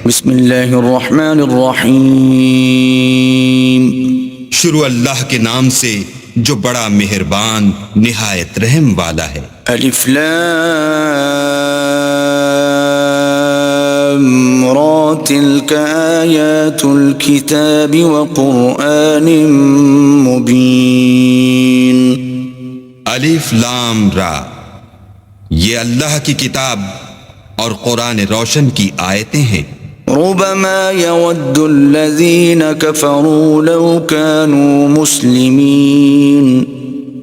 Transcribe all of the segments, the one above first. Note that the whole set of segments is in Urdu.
بسم اللہ الرحمن الرحیم شروع اللہ کے نام سے جو بڑا مہربان نہایت رحم والا ہے۔ الف لام را تلک آیات الکتاب وقرآن مبین۔ الف لام را، یہ اللہ کی کتاب اور قرآن روشن کی آیتیں ہیں۔ ربما يود الذين كفروا لو كانوا مسلمين۔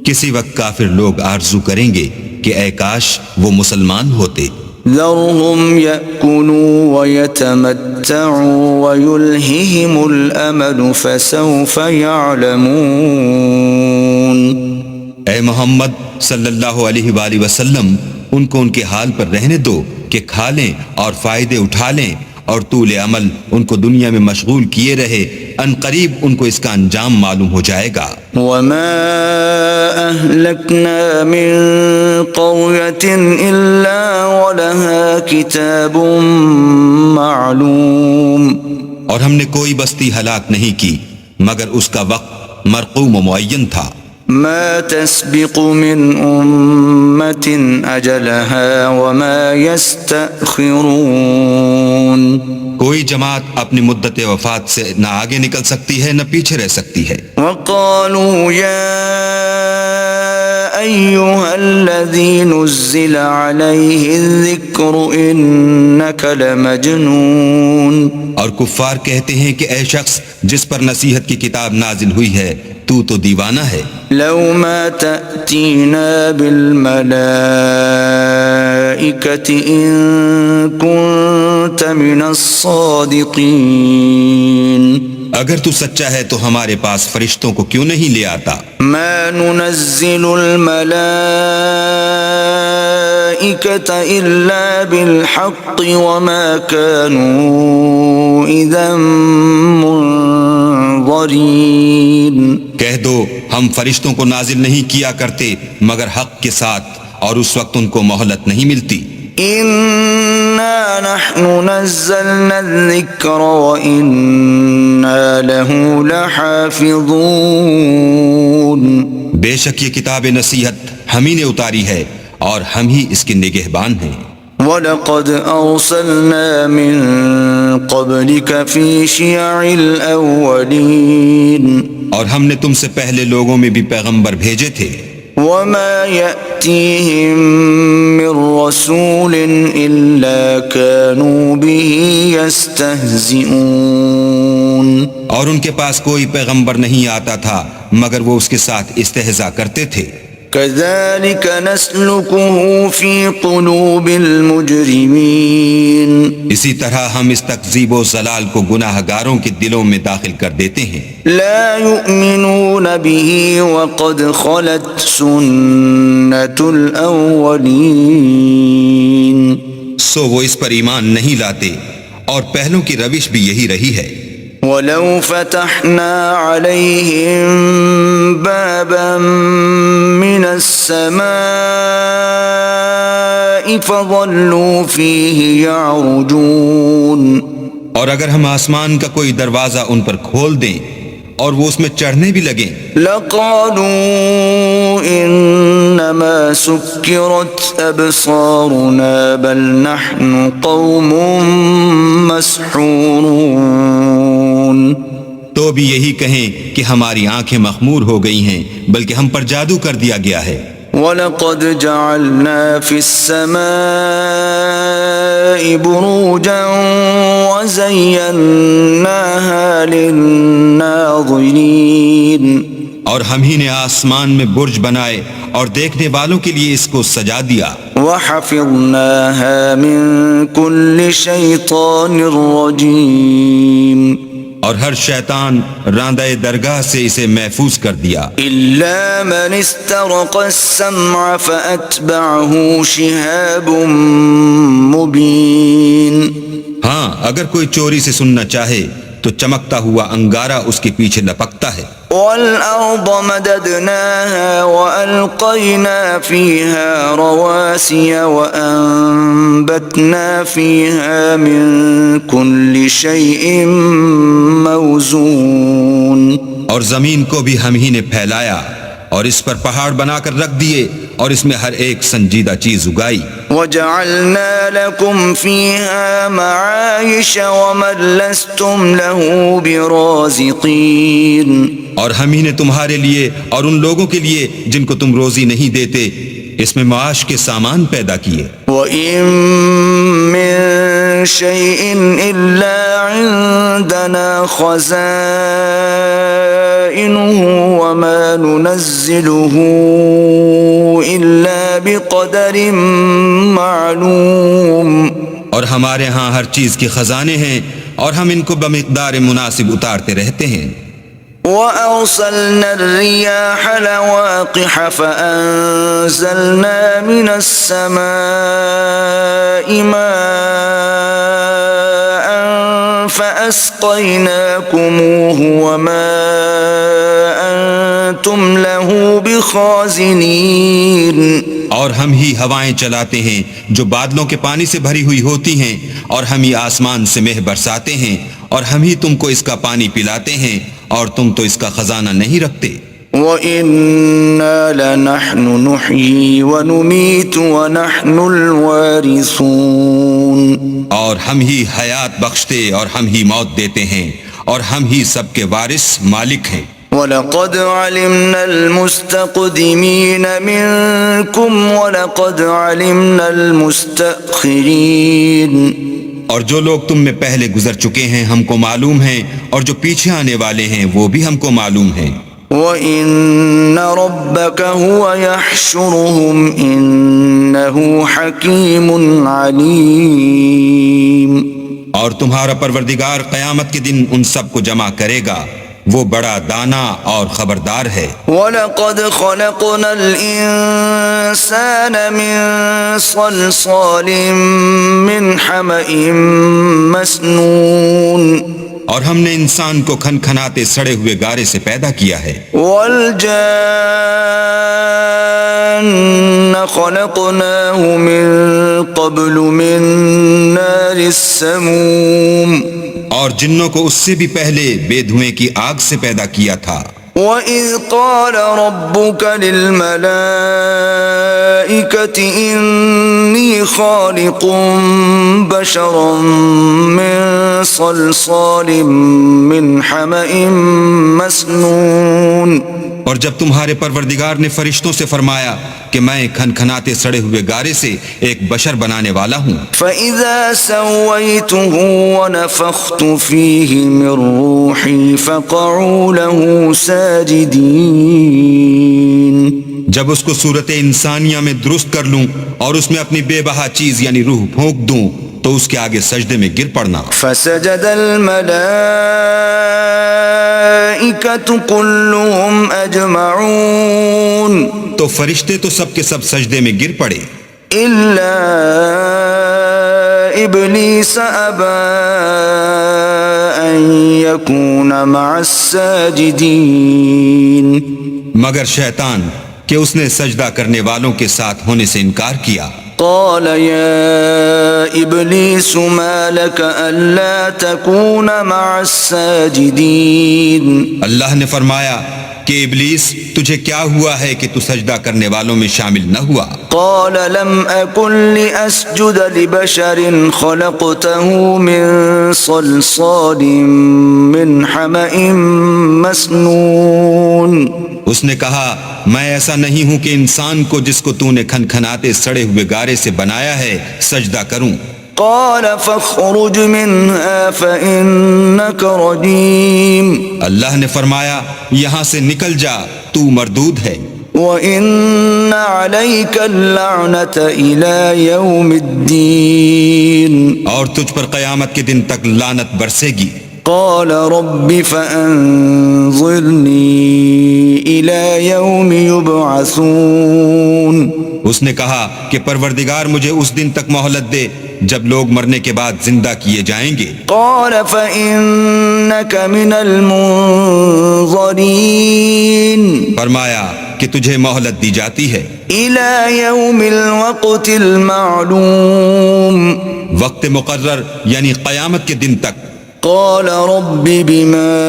کسی وقت کافر لوگ آرزو کریں گے کہ اے کاش وہ مسلمان ہوتے۔ ذرهم يأكلوا ويتمتعوا ويلههم الأمل فسوف يعلمون۔ اے محمد صلی اللہ علیہ وآلہ وسلم، ان کو ان کے حال پر رہنے دو کہ کھا لیں اور فائدے اٹھا لیں، اور طول عمل ان کو دنیا میں مشغول کیے رہے، ان قریب ان کو اس کا انجام معلوم ہو جائے گا۔ وما أهلكنا من قرية إلا ولها كتاب معلوم۔ اور ہم نے کوئی بستی ہلاک نہیں کی مگر اس کا وقت مرقوم و معین تھا۔ ما تسبق من أمة أجلها وما يستأخرون۔ کوئی جماعت اپنی مدت وفات سے نہ آگے نکل سکتی ہے نہ پیچھے رہ سکتی ہے۔ وقالوا يا أيها الذي نزل عليه الذكر إنك لمجنون۔ اور کفار کہتے ہیں کہ اے شخص جس پر نصیحت کی کتاب نازل ہوئی ہے تو دیوانہ ہے۔ لو ما تأتينا بالملائكة إن كنت من الصادقين۔ اگر تو سچا ہے تو ہمارے پاس فرشتوں کو کیوں نہیں لے آتا؟ ما ننزل الملائكة إلا بالحق وما كانوا إذا منظرين۔ کہہ دو ہم فرشتوں کو نازل نہیں کیا کرتے مگر حق کے ساتھ، اور اس وقت ان کو مہلت نہیں ملتی۔ إنا نحن نزلنا الذكر وإنا له لحافظون۔ بے شک یہ کتاب نصیحت ہم ہی نے اتاری ہے اور ہم ہی اس کے نگہبان ہیں۔ وَلَقَدْ أَرْسَلْنَا مِن قَبْلِكَ فِي شِيَعِ الْأَوَّلِينَ۔ اور ہم نے تم سے پہلے لوگوں میں بھی پیغمبر بھیجے تھے۔ وَمَا يَأْتِيهِم مِّن رَّسُولٍ إِلَّا كَانُوا بِهِ يَسْتَهْزِئُونَ۔ اور ان کے پاس کوئی پیغمبر نہیں آتا تھا مگر وہ اس کے ساتھ استہزاء کرتے تھے۔ كَذَلِكَ نَسْلُكُهُ فِي قُلُوبِ الْمُجْرِمِينَ۔ اسی طرح ہم اس تکذیب و ضلال کو گناہ گاروں کے دلوں میں داخل کر دیتے ہیں۔ لا يؤمنون به وقد خلت سنة الأولين۔ سو وہ اس پر ایمان نہیں لاتے اور پہلوں کی روش بھی یہی رہی ہے۔ وَلَوْ فَتَحْنَا عَلَيْهِمْ بَابًا مِّنَ السَّمَاءِ فَظَلُّوا فِيهِ يَعْرُجُونَ۔ اور اگر ہم آسمان کا کوئی دروازہ ان پر کھول دیں اور وہ اس میں چڑھنے بھی لگیں، لَقَالُوا إِنَّمَا سُكِّرَتْ أَبْصَارُنَا بَلْ نَحْنُ قَوْمٌ مَسْحُورُونَ۔ تو بھی یہی کہیں کہ ہماری آنکھیں مخمور ہو گئی ہیں بلکہ ہم پر جادو کر دیا گیا ہے۔ وَلَقَدْ جَعَلْنَا فِي السَّمَاءِ بُرُوجًا وَزَيَّنَّاهَا لِلنَّاظِرِينَ۔ اور ہم ہی نے آسمان میں برج بنائے اور دیکھنے والوں کے لیے اس کو سجا دیا۔ وَحَفِظْنَاهَا مِن كُلِّ شَيْطَانٍ رَّجِيمٍ۔ اور ہر شیطان راندہ درگاہ سے اسے محفوظ کر دیا۔ إِلَّا مَنِ اسْتَرَقَ السَّمْعَ فَأَتْبَعَهُ شِهَابٌ مُّبِينٌ۔ ہاں اگر کوئی چوری سے سننا چاہے تو چمکتا ہوا انگارہ اس کے پیچھے لپکتا ہے۔ وَالْأَرْضَ مَدَدْنَاهَا وَأَلْقَيْنَا فِيهَا رَوَاسِيَ وَأَنبَتْنَا فِيهَا مِن كُلِّ شَيْءٍ مَّوْزُونٍ۔ اور زمین کو بھی ہم ہی نے پھیلایا اور اس پر پہاڑ بنا کر رکھ دیے اور اس میں ہر ایک سنجیدہ چیز اگائی۔ وَجَعَلْنَا لَكُمْ فِيهَا مَعَايِشَ وَمَن لَّسْتُمْ لَهُ بِرَازِقِينَ۔ اور ہم ہی نے تمہارے لیے اور ان لوگوں کے لیے جن کو تم روزی نہیں دیتے اس میں معاش کے سامان پیدا کیے۔ وَإِن مِّن شَيْءٍ إِلَّا عِندَنَا خَزَائِنُهُ وَمَا نُنَزِّلُهُ إِلَّا بِقَدَرٍ مَّعْلُومٍ۔ اور ہمارے ہاں ہر چیز کے خزانے ہیں اور ہم ان کو بمقدار مناسب اتارتے رہتے ہیں۔ وَأَرْسَلْنَا الرِّيَاحَ لَوَاقِحَ فَأَنزَلْنَا مِنَ السَّمَاءِ مَاءً فَأَسْقَيْنَاكُمُوهُ وَمَا أَنتُمْ لَهُ بِخَازِنِينَ۔ اور ہم ہی ہوائیں چلاتے ہیں جو بادلوں کے پانی سے بھری ہوئی ہوتی ہیں اور ہم ہی آسمان سے مہ برساتے ہیں اور ہم ہی تم کو اس کا پانی پلاتے ہیں اور تم تو اس کا خزانہ نہیں رکھتے۔ وَإِنَّا لَنَحْنُ نُحْيِي وَنُمِيتُ وَنَحْنُ الْوَارِثُونَ۔ اور ہم ہی حیات بخشتے اور ہم ہی موت دیتے ہیں اور ہم ہی سب کے وارث مالک ہیں۔ وَلَقَدْ عَلِمْنَا الْمُسْتَقْدِمِينَ مِنكُمْ وَلَقَدْ عَلِمْنَا الْمُسْتَأْخِرِينَ۔ اور جو لوگ تم میں پہلے گزر چکے ہیں ہم کو معلوم ہیں اور جو پیچھے آنے والے ہیں وہ بھی ہم کو معلوم ہیں۔ وَإِنَّ رَبَّكَ هُوَ يَحْشُرُهُمْ إِنَّهُ حَكِيمٌ عَلِيمٌ۔ اور تمہارا پروردگار قیامت کے دن ان سب کو جمع کرے گا، وہ بڑا دانا اور خبردار ہے۔ وَلَقَدْ خَلَقْنَا الْإِنسَانَ مِنْ صَلْصَالٍ مِّنْ حَمَإٍ مَّسْنُونٍ۔ اور ہم نے انسان کو کھنکھناتے سڑے ہوئے گارے سے پیدا کیا ہے۔ وَالْجَانَّ خَلَقْنَاهُ مِن قَبْلُ مِن نَّارِ السَّمُومِ۔ اور جنوں کو اس سے بھی پہلے بے دھوئیں کی آگ سے پیدا کیا تھا۔ وَإِذْ قَالَ رَبُّكَ لِلْمَلَائِكَةِ إِنِّي خَالِقٌ بَشَرًا مِّن صَلْصَالٍ مِّنْ حَمَإٍ مَّسْنُونٍ۔ اور جب تمہارے پروردگار نے فرشتوں سے فرمایا کہ میں کھنکھناتے سڑے ہوئے گارے سے ایک بشر بنانے والا ہوں، فَإِذَا سَوَّيْتُهُ وَنَفَخْتُ فِيهِ مِن رُّوحِي فَقَعُوا لَهُ سَاجِدِينَ۔ جب اس کو صورت انسانیہ میں درست کر لوں اور اس میں اپنی بے بہا چیز یعنی روح پھونک دوں تو اس کے آگے سجدے میں گر پڑنا۔ فَسَجَدَ الْمَلَائِكَةُ كُلُّهُمْ أَجْمَعُونَ۔ تو فرشتے تو سب کے سب سجدے میں گر پڑے إِلَّا إِبْلِيسَ أَبَى أَن يَكُونَ مَعَ السَّاجِدِينَ۔ مگر شیطان کہ اس نے سجدہ کرنے والوں کے ساتھ ہونے سے انکار کیا۔ قال يا إبليس ما لك ألا تكون مع الساجدين۔ اللہ نے فرمایا کہ ابلیس تجھے کیا ہوا ہے کہ تو سجدہ کرنے والوں میں شامل نہ ہوا؟ قال لم أكن لأسجد لبشر خلقته من صلصال من حمأ مسنون۔ اس نے کہا میں ایسا نہیں ہوں کہ انسان کو جس کو تو نے کھنکھناتے سڑے ہوئے گارے سے بنایا ہے سجدہ کروں۔ قال فاخرج منها فإنك رجيم۔ اللہ نے فرمایا یہاں سے نکل جا، تو مردود ہے۔ وَإِنَّ عَلَيْكَ اللَّعْنَةَ إِلَى يَوْمِ الدِّينِ۔ اور تجھ پر قیامت کے دن تک لعنت برسے گی۔ قال رب فأنظرني إلى يوم يبعثون اس نے کہا کہ پروردگار مجھے اس دن تک مہلت دے جب لوگ مرنے کے بعد زندہ کیے جائیں گے۔ قال فإنك من المنظرين فرمایا کہ تجھے مہلت دی جاتی ہے إلى يوم الوقت المعلوم وقت مقرر یعنی قیامت کے دن تک۔ قال رب بما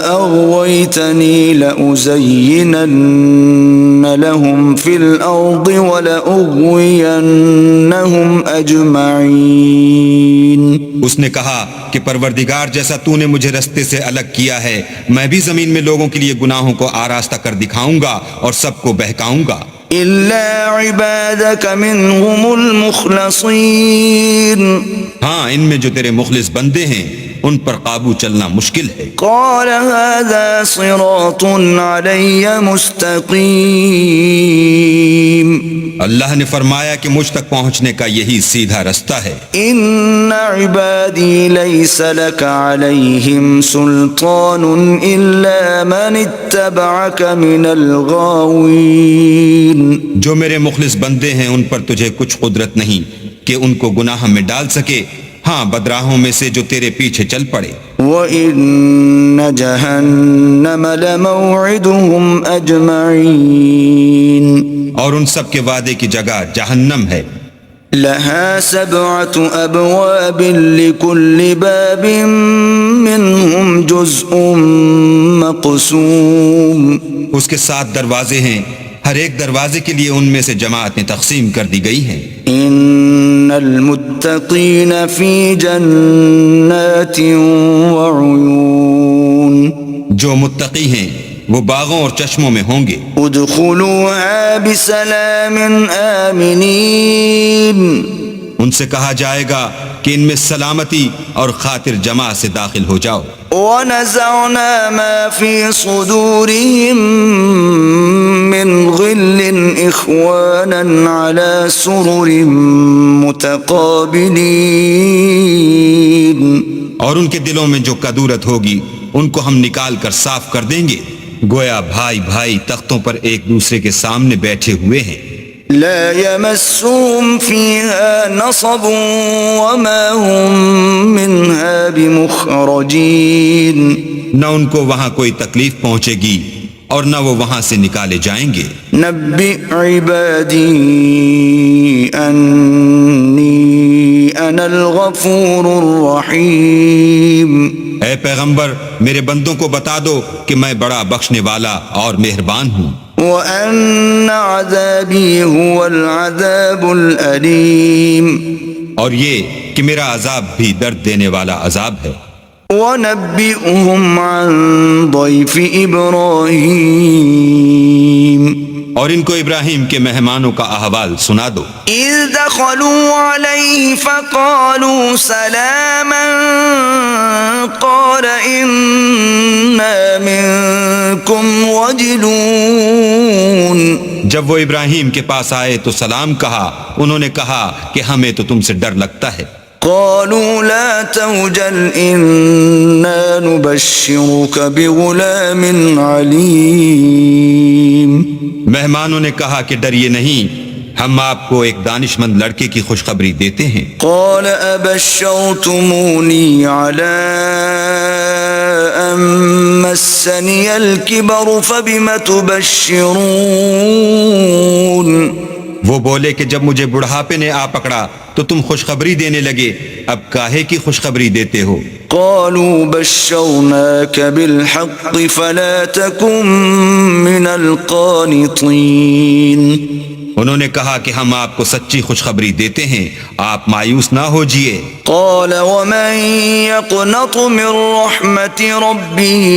أغويتني لأزينن لهم في الأرض ولأغوينهم أجمعين۔ اس نے کہا کہ پروردگار جیسا تو نے مجھے رستے سے الگ کیا ہے میں بھی زمین میں لوگوں کے لیے گناہوں کو آراستہ کر دکھاؤں گا اور سب کو بہکاؤں گا إلا عبادك منهم المخلصين۔ ہاں ان میں جو تیرے مخلص بندے ہیں ان پر قابو چلنا مشکل ہے۔ قال هذا صراط علي مستقيم۔ اللہ نے فرمایا کہ مجھ تک پہنچنے کا یہی سیدھا رستہ ہے۔ إن عبادي ليس لك عليهم سلطان إلا من اتبعك من الغاوين۔ جو میرے مخلص بندے ہیں ان پر تجھے کچھ قدرت نہیں کہ ان کو گناہ میں ڈال سکے، ہاں بدراہوں میں سے جو تیرے پیچھے چل پڑے۔ وَإِنَّ جَهَنَّمَ لَمَوْعِدُهُمْ أَجْمَعِينَ۔ اور ان سب کے وعدے کی جگہ جہنم ہے۔ لَهَا 7 أَبْوَابٍ لِكُلِّ بَابٍ مِّنْهُمْ جُزْءٌ مَّقْسُومٌ۔ اس کے 7 دروازے ہیں، ہر ایک دروازے کے لیے ان میں سے جماعتیں تقسیم کر دی گئی ہیں۔ إِنَّ الْمُتَّقِينَ فِي جَنَّاتٍ وَعُيُونٍ۔ جو متقی ہیں وہ باغوں اور چشموں میں ہوں گے۔ ادخلوها بسلام آمنین۔ ان سے کہا جائے گا کہ ان میں سلامتی اور خاطر جمع سے داخل ہو جاؤ۔ وَنَزَعْنَا مَا فِي صُدُورِهِم مِّنْ غِلٍّ إِخْوَانًا عَلَى سُرُرٍ مُتَقَابِلِينَ۔ اور ان کے دلوں میں جو کدورت ہوگی ان کو ہم نکال کر صاف کر دیں گے، گویا بھائی بھائی تختوں پر ایک دوسرے کے سامنے بیٹھے ہوئے ہیں۔ لا يمسهم فيها نصب وما هم منها بمخرجين۔ نہ ان کو وہاں کوئی تکلیف پہنچے گی اور نہ وہ وہاں سے نکالے جائیں گے۔ نبئ عبادي أني أنا الغفور الرحيم۔ اے پیغمبر میرے بندوں کو بتا دو کہ میں بڑا بخشنے والا اور مہربان ہوں۔ وَأَنَّ عَذَابِي هُوَ الْعَذَابُ الْأَلِيمُ۔ اور یہ کہ میرا عذاب بھی درد دینے والا عذاب ہے۔ وَنَبِّئْهُمْ عَنْ ضَيْفِ إِبْرَاهِيمَ۔ اور ان کو ابراہیم کے مہمانوں کا احوال سنا دو۔ إِذْ دَخَلُوا عَلَيْهِ فَقَالُوا سَلَامًا قَالَ إِنَّا مِنكُمْ وَجِلُونَ۔ جب وہ ابراہیم کے پاس آئے تو سلام کہا، انہوں نے کہا کہ ہمیں تو تم سے ڈر لگتا ہے۔ قالوا لا توجل إنا نبشرك بغلام عليم۔ مہمانوں نے کہا کہ ڈریے نہیں، ہم آپ کو ایک دانش مند لڑکے کی خوشخبری دیتے ہیں۔ قال أبشرتموني على أن مسني الكبر فبم تبشرون۔ وہ بولے کہ جب مجھے بڑھاپے نے آ پکڑا تو تم خوشخبری دینے لگے، اب کاہے کی خوشخبری دیتے ہو؟ قالوا بشرناك بالحق فلا تكن من القانطين۔ انہوں نے کہا کہ ہم آپ کو سچی خوشخبری دیتے ہیں، آپ مایوس نہ ہو جیے۔ قال ومن يقنط من رحمة ربه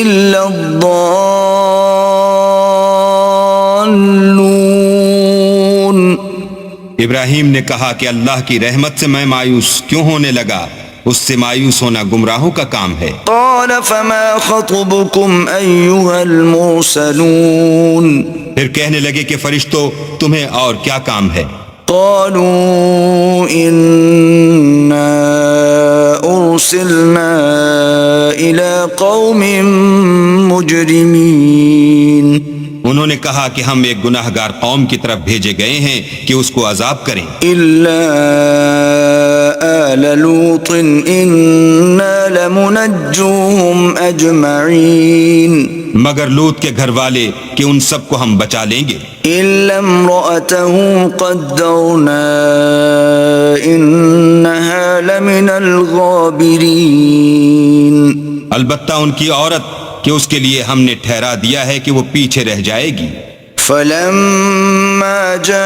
إلا الضالون۔ ابراہیم نے کہا کہ اللہ کی رحمت سے میں مایوس کیوں ہونے لگا؟ اس سے مایوس ہونا گمراہوں کا کام ہے۔ قال فما خطبكم أيها المرسلون۔ پھر کہنے لگے کہ فرشتوں تمہیں اور کیا کام ہے؟ قالوا إنا أرسلنا إلى قوم مجرمين انہوں نے کہا کہ ہم ایک گناہگار قوم کی طرف بھیجے گئے ہیں کہ اس کو عذاب کریں، إلا آل لوط إنا لمنجوهم أجمعين مگر لوط کے گھر والے کہ ان سب کو ہم بچا لیں گے، إلا امرأته قدرنا إنها لمن الغابرين البتہ ان کی عورت کہ اس کے لیے ہم نے ٹھہرا دیا ہے کہ وہ پیچھے رہ جائے گی۔ فلما جاء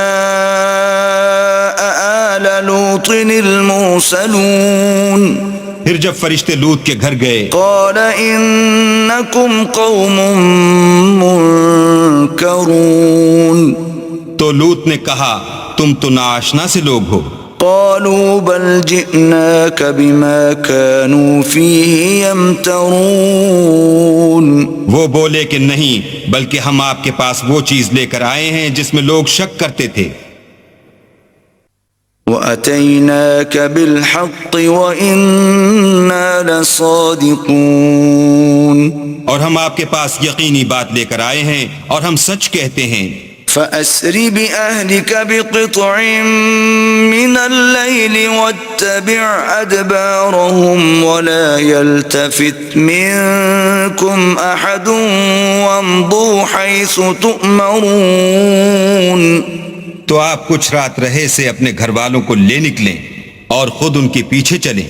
آل لوط المرسلون پھر جب فرشتے لوط کے گھر گئے قال إنكم قوم منكرون تو لوط نے کہا تم تو ناآشنا سے لوگ ہو۔ قالوا بل جئناك بما كانوا فيه يمترون وہ بولے کہ نہیں، بلکہ ہم آپ کے پاس وہ چیز لے کر آئے ہیں جس میں لوگ شک کرتے تھے۔ وَأَتَيْنَاكَ بِالْحَقِّ وَإِنَّا لَصَادِقُونَ اور ہم آپ کے پاس یقینی بات لے کر آئے ہیں اور ہم سچ کہتے ہیں۔ فَأَسْرِ بِأَهْلِكَ بِقِطْعٍ مِّنَ اللَّيْلِ وَاتَّبِعْ أَدْبَارَهُمْ وَلَا يَلْتَفِتْ مِنكُمْ أَحَدٌ وَامْضُوا حَيْثُ تُؤْمَرُونَ تو آپ کچھ رات رہے سے اپنے گھر والوں کو لے نکلیں اور خود ان کے پیچھے چلیں،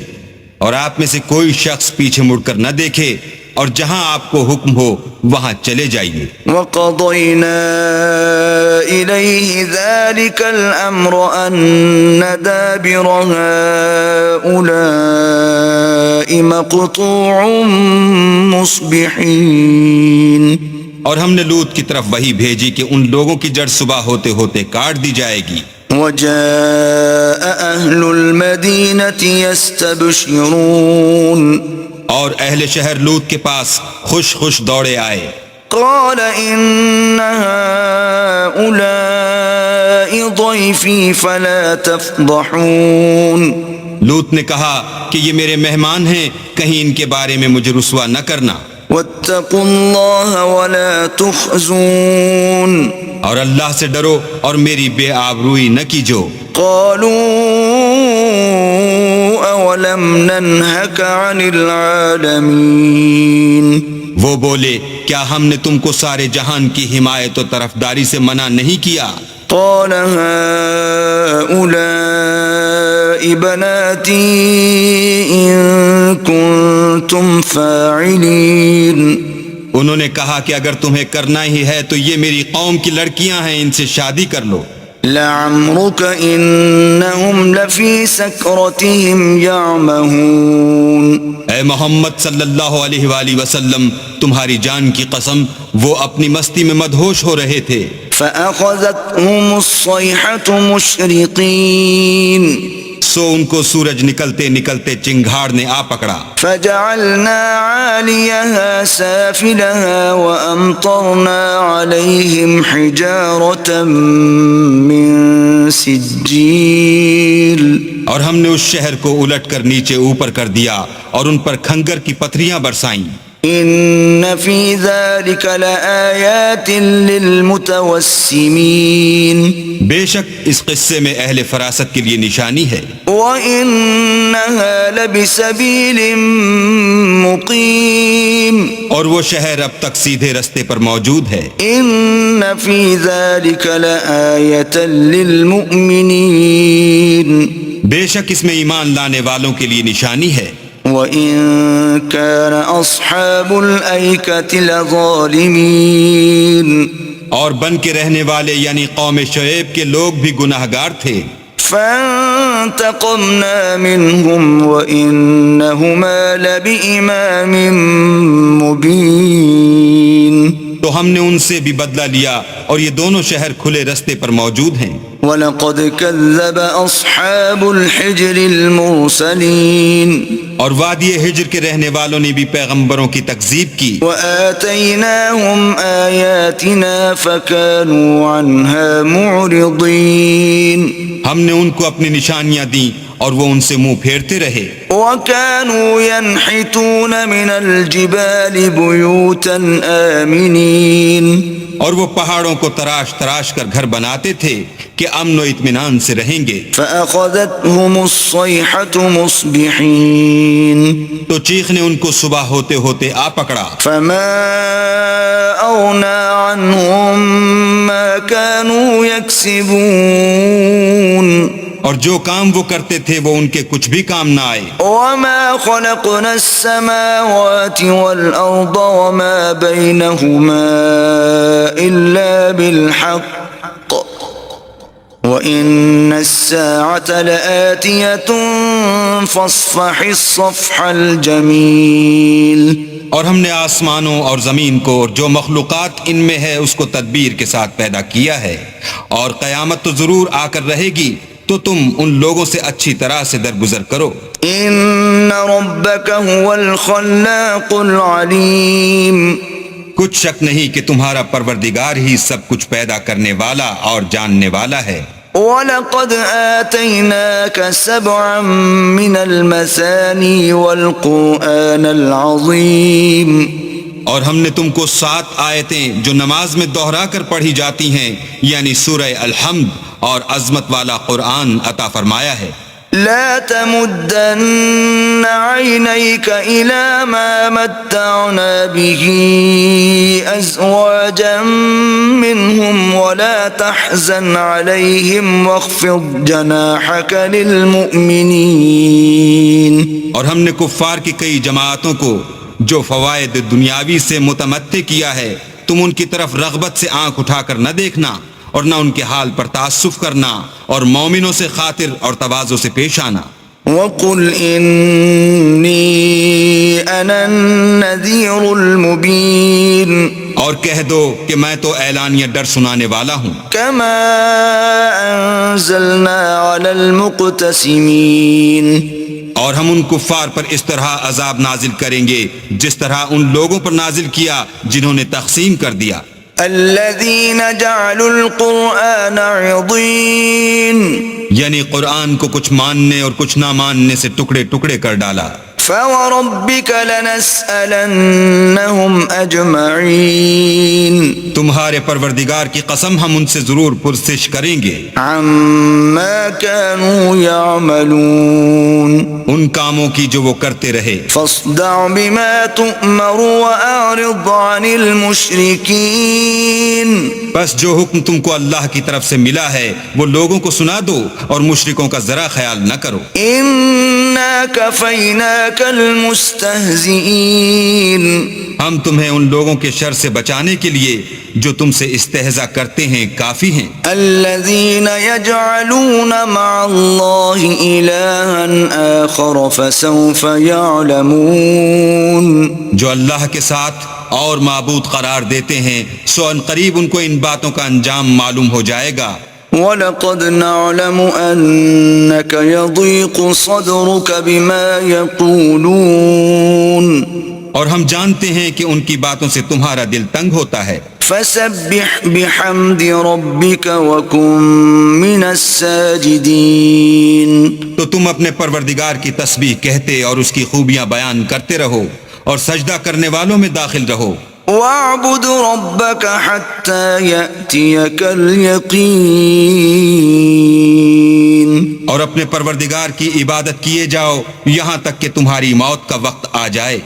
اور آپ میں سے کوئی شخص پیچھے مڑ کر نہ دیکھے، اور جہاں آپ کو حکم ہو وہاں چلے جائیے۔ وَقَضَيْنَا إِلَيْهِ ذَلِكَ الْأَمْرَ أَنَّ دَابِرَ هَؤُلَاءِ مَقْطُوعٌ مُصْبِحِينَ اور ہم نے لوط کی طرف وحی بھیجی کہ ان لوگوں کی جڑ صبح ہوتے ہوتے کاٹ دی جائے گی۔ وَجَاءَ أَهْلُ الْمَدِينَةِ يَسْتَبْشِرُونَ اور اہل شہر لوط کے پاس خوش خوش دوڑے آئے۔ قال إن هؤلاء ضيفي فلا تفضحون لوط نے کہا کہ یہ میرے مہمان ہیں، کہیں ان کے بارے میں مجھے رسوا نہ کرنا، واتقوا الله ولا تخزون اور اللہ سے ڈرو اور میری بے آبروئی نہ کیجو۔ قالوا أولم ننهك عن العالمين وہ بولے کیا ہم نے تم کو سارے جہان کی حمایت و طرفداری سے منع نہیں کیا؟ قال هؤلاء بناتي إن كنتم فاعلين انہوں نے کہا کہ اگر تمہیں کرنا ہی ہے تو یہ میری قوم کی لڑکیاں ہیں، ان سے شادی کر لو۔ لعمرك إنهم لفي سكرتهم يعمهون اے محمد صلی اللہ علیہ وآلہ وسلم، تمہاری جان کی قسم وہ اپنی مستی میں مدہوش ہو رہے تھے۔ فأخذتهم الصيحة مشرقين سو ان کو سورج نکلتے نکلتے چنگھاڑ نے آ پکڑا۔ فجعلنا عاليها سافلها وأمطرنا عليهم حجارة من سجيل اور ہم نے اس شہر کو الٹ کر نیچے اوپر کر دیا اور ان پر کھنگر کی پتھریاں برسائیں۔ إن في ذلك لآيات للمتوسمين بے شک اس قصے میں اہل فراست کے لیے نشانی ہے۔ وإنها لبسبيل مقيم اور وہ شہر اب تک سیدھے رستے پر موجود ہے۔ إن في ذلك لآية للمؤمنين بے شک اس میں ایمان لانے والوں کے لیے نشانی ہے۔ وَإِن كَانَ أَصْحَابُ الْأَيْكَةِ لَظَالِمِينَ اور بن کے رہنے والے یعنی قوم شعیب کے لوگ بھی گناہگار تھے۔ فَانْتَقَمْنَا مِنْهُمْ وَإِنَّهُمَا لَبِإِمَامٍ مُبِينٍ تو ہم نے ان سے بھی بدلہ لیا اور یہ دونوں شہر کھلے رستے پر موجود ہیں۔ وَلَقَدْ كَذَّبَ أَصْحَابُ الْحِجْرِ الْمُرْسَلِينَ اور وادی ہجر کے رہنے والوں نے بھی پیغمبروں کی تکذیب کی۔ وَآتَيْنَاهُمْ آيَاتِنَا فَكَانُوا عَنْهَا مُعْرِضِينَ ہم نے ان کو اپنی نشانیاں دیں اور وہ ان سے منہ پھیرتے رہے. وكانوا ينحتون من الجبال بيوتا آمنين اور وہ پہاڑوں کو تراش تراش کر گھر بناتے تھے کہ امن و اطمینان سے رہیں گے. فأخذتهم الصيحة مصبحين تو چیخ نے ان کو صبح ہوتے ہوتے آ پکڑا. فما أغنى عنهم ما كانوا يكسبون اور جو کام وہ کرتے تھے وہ ان کے کچھ بھی کام نہ آئے. وما خلقنا السماوات والأرض وما بينهما إلا بالحق وإن الساعة لآتية فاصفح الصفح الجميل. اور ہم نے آسمانوں اور زمین کو اور جو مخلوقات ان میں ہے اس کو تدبیر کے ساتھ پیدا کیا ہے، اور قیامت تو ضرور آ کر رہے گی، تو تم ان لوگوں سے اچھی طرح سے درگزر کرو. ان ربك هو الخلاق العليم. کچھ شک نہیں کہ تمہارا پروردگار ہی سب کچھ پیدا کرنے والا اور جاننے والا ہے. وَلَقَدْ آتَيْنَاكَ سَبْعًا مِّنَ الْمَثَانِي وَالْقُرْآنَ الْعَظِيمِ. اور ہم نے تم کو 7 آیتیں جو نماز میں دوہرا کر پڑھی جاتی ہیں، یعنی سورہ الحمد اور عظمت والا قرآن عطا فرمایا ہے. لا تمدن عينيك إلى ما متعنا به أزواجا منهم ولا تحزن عليهم واخفض جناحك للمؤمنين. اور ہم نے کفار کی کئی جماعتوں کو جو فوائد دنیاوی سے متمتع کیا ہے، تم ان کی طرف رغبت سے آنکھ اٹھا کر نہ دیکھنا اور نہ ان کے حال پر تعسف کرنا، اور مومنوں سے خاطر اور تواضع سے پیش آنا. وَقُلْ إِنِّي أَنَا النَّذِيرُ الْمُبِينُ. اور کہہ دو کہ میں تو اعلانیہ ڈر سنانے والا ہوں. كَمَا أَنزَلْنَا عَلَى الْمُقْتَسِمِينَ. اور ہم ان کفار پر اس طرح عذاب نازل کریں گے جس طرح ان لوگوں پر نازل کیا جنہوں نے تقسیم کر دیا. الذين جعلوا القرآن عضين. یعنی قرآن کو کچھ ماننے اور کچھ نہ ماننے سے ٹکڑے ٹکڑے کر ڈالا. فوربك لنسألنهم أجمعين. تمہارے پروردگار کی قسم ہم ان سے ضرور پرسش کریں گے عما كانوا يعملون. ان کاموں کی جو وہ کرتے رہے. فاصدع بما تؤمر وأعرض عن المشركين. بس جو حکم تم کو اللہ کی طرف سے ملا ہے وہ لوگوں کو سنا دو اور مشرکوں کا ذرا خیال نہ کرو. إنا كفيناك المستهزئين. ہم تمہیں ان لوگوں کے شر سے بچانے کے لیے جو تم سے استہزاء کرتے ہیں کافی ہیں. الذين يجعلون مع الله إلها آخر فسوف يعلمون. جو اللہ کے ساتھ اور معبود قرار دیتے ہیں سو ان قریب ان کو ان باتوں کا انجام معلوم ہو جائے گا. وَلَقَدْ نَعْلَمُ أَنَّكَ يَضِيقُ صَدْرُكَ بِمَا يَقُولُونَ. اور ہم جانتے ہیں کہ ان کی باتوں سے تمہارا دل تنگ ہوتا ہے. فَسَبِّحْ بِحَمْدِ رَبِّكَ وَكُن مِّنَ السَّاجِدِينَ. تو تم اپنے پروردگار کی تسبیح کہتے اور اس کی خوبیاں بیان کرتے رہو اور سجدہ کرنے والوں میں داخل رہو. وَاعْبُدْ رَبَّكَ حَتَّى يَأْتِيَكَ الْيَقِينُ. اور اپنے پروردگار کی عبادت کیے جاؤ یہاں تک کہ تمہاری موت کا وقت آ جائے.